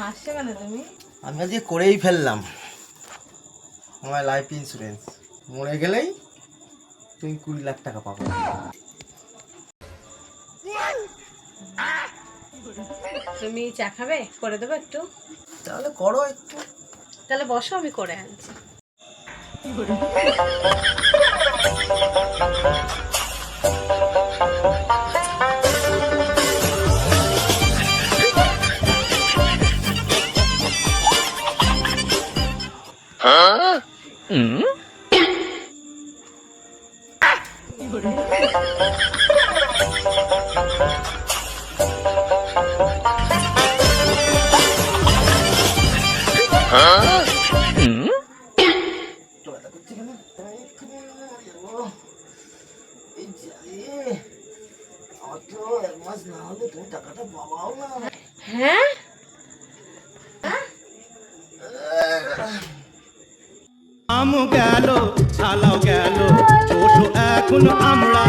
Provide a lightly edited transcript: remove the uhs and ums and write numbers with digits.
হাসছে কেন তুমি? আমি আজকে করেই ফেললাম আমার লাইফ ইন্স্যুরেন্স। মরে গেলেই তুমি 20 লাখ টাকা পাবে। তুমি চা খাবে? করে দেবো একটু? তাহলে করো একটু। তাহলে বসো, আমি করে আনছি। হ্যাঁ, আম গেল, ছালাও গেল, চোষো এখন আমরা।